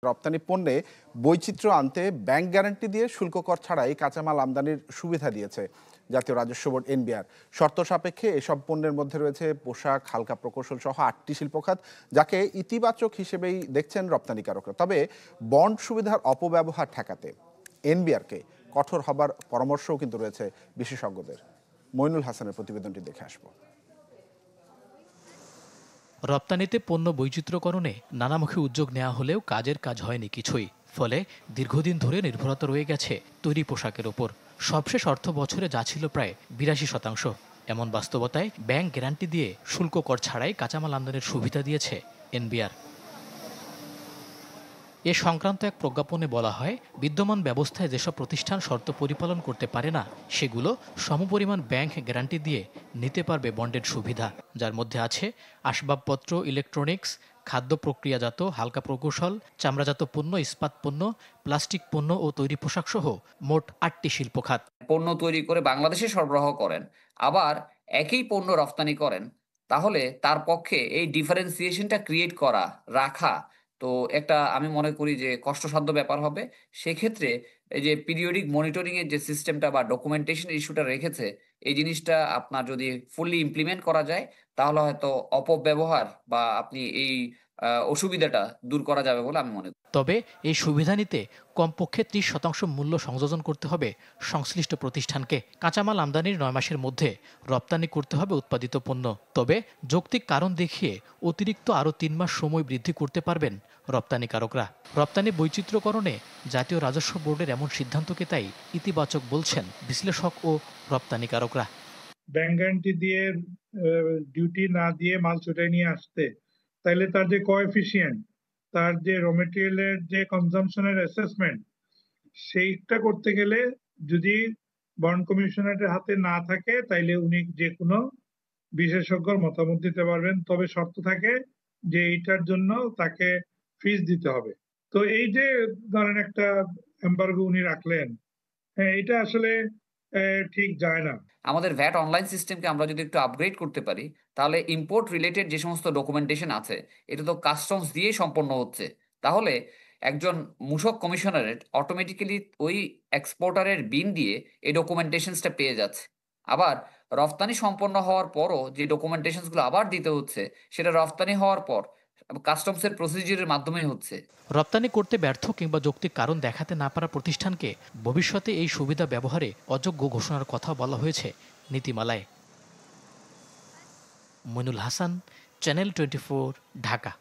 রপ্তানি পণ্যে বৈচিত্র্য আনতে ব্যাংক গ্যারান্টি দিয়ে শুল্ক কর ছাড়াই কাঁচামাল আমদানির সুবিধা দিয়েছে জাতীয় রাজস্ব বোর্ড এনবিআর। শর্ত সাপেক্ষে এসব পণ্যের মধ্যে রয়েছে পোশাক, হালকা প্রকৌশল সহ 8টি শিল্পখাত, যাকে ইতিবাচক হিসেবেই দেখছেন রপ্তানিকারকরা। তবে বন্ড সুবিধার অপব্যবহার ঠেকাতে এনবিআরকে কঠোর হবার পরামর্শও কিন্তু রয়েছে বিশেষজ্ঞদের। মইনুল হাসানের প্রতিবেদনটি দেখে আসবো। রপ্তানিতে পণ্য বৈচিত্র্যকরণে নানামুখী উদ্যোগ নেওয়া হলেও কাজের কাজ হয়নি কিছুই। ফলে দীর্ঘদিন ধরে নির্ভরতা রয়ে গেছে তৈরি পোশাকের ওপর। সবশেষ অর্থ বছরে যা ছিল প্রায় 82%। এমন বাস্তবতায় ব্যাংক গ্যারান্টি দিয়ে শুল্ক কর ছাড়াই কাঁচামাল আমদানির সুবিধা দিয়েছে এনবিআর। এ সংক্রান্ত এক প্রজ্ঞাপনে বলা হয়, বিদ্যমান ব্যবস্থায় যেসব প্রতিষ্ঠান শর্ত পরিপালন করতে পারে না সেগুলো সমপরিমাণ ব্যাংক গ্যারান্টি দিয়ে নিতে পারবে বন্ডের সুবিধা, যার মধ্যে আছে আসবাবপত্র, ইলেকট্রনিক্স, খাদ্য প্রক্রিয়াজাত, হালকা প্রকৌশল, চামড়াজাত পণ্য, ইস্পাত পণ্য, প্লাস্টিক পণ্য ও তৈরি পোশাক সহ মোট 8টি শিল্প খাত। পণ্য তৈরি করে বাংলাদেশে সরবরাহ করেন, আবার একই পণ্য রফতানি করেন, তাহলে তার পক্ষে এই ডিফারেন্সিয়েশনটা ক্রিয়েট করা, রাখা তো একটা আমি মনে করি যে কষ্টসাধ্য ব্যাপার হবে। সেক্ষেত্রে এই যে পিরিয়ডিক মনিটরিং এর যে সিস্টেমটা বা ডকুমেন্টেশন ইস্যুটা রেখেছে, এই জিনিসটা আপনার যদি ফুললি ইমপ্লিমেন্ট করা যায় তাহলে হয়তো অপব্যবহার বা আপনি এই অসুবিধাটা দূর করা যাবে বলে আমি মনে করি। তবে এই সুবিধা নিতে কমপক্ষে 30% মূল্য সংযোজন করতে হবে সংশ্লিষ্ট প্রতিষ্ঠানকে। কাঁচামাল আমদানির 9 মাসের মধ্যে রপ্তানি করতে হবে উৎপাদিত পণ্য। তবে যৌক্তিক কারণ দেখিয়ে অতিরিক্ত আরও 3 মাস সময় বৃদ্ধি করতে পারবেন রপ্তানিকারকরা। রপ্তানি বৈচিত্র্যকরণে জাতীয় রাজস্ব বোর্ডের এমন সিদ্ধান্তকে তাই ইতিবাচক বলছেন বিশ্লেষক ও রপ্তানিকারকরা। ব্যাংক গ্যারান্টি দিয়ে ডিউটি না দিয়ে মাল ছুটাই নিয়ে আসতে, তাইলে তার যে কোএফিসিয়েন্ট, তার যে র মেটেরিয়ালের যে কনজাম্পশনের অ্যাসেসমেন্ট, সেইটা করতে গেলে যদি বন্ড কমিশনারের হাতে না থাকে তাইলে উনি যে কোনো বিশেষজ্ঞর মতামত দিতে পারবেন। তবে শর্ত থাকে যে এইটার জন্য তাকে ফিস দিতে হবে। তো এই যে ধরেন একটা এমবার্গো উনি রাখলেন, হ্যাঁ, এটা আসলে ঠিক যায় না। আমাদের ভ্যাট অনলাইন সিস্টেমকে আমরা যদি একটু আপগ্রেড করতে পারি, তাহলে ইম্পোর্ট রিলেটেড যে সমস্ত ডকুমেন্টেশন আছে এটা তো কাস্টমস দিয়েই সম্পন্ন হচ্ছে। তাহলে একজন মূসক কমিশনারেট অটোমেটিক্যালি ওই এক্সপোর্টারের বিন দিয়ে এই ডকুমেন্টেশনসটা পেয়ে যাচ্ছে। আবার রফতানি সম্পন্ন হওয়ার পরও যে ডকুমেন্টেশনসগুলো আবার দিতে হচ্ছে, সেটা রফতানি হওয়ার পর কাস্টমসের প্রসিডিউরের মাধ্যমেই হচ্ছে। রপ্তানি করতে ব্যর্থ কিংবা যৌক্তিক কারণ দেখাতে না পারা প্রতিষ্ঠানকে ভবিষ্যতে এই সুবিধা ব্যবহারে অযোগ্য ঘোষণার কথা বলা হয়েছে নীতিমালায়। মইনুল হাসান, চ্যানেল 24, ঢাকা।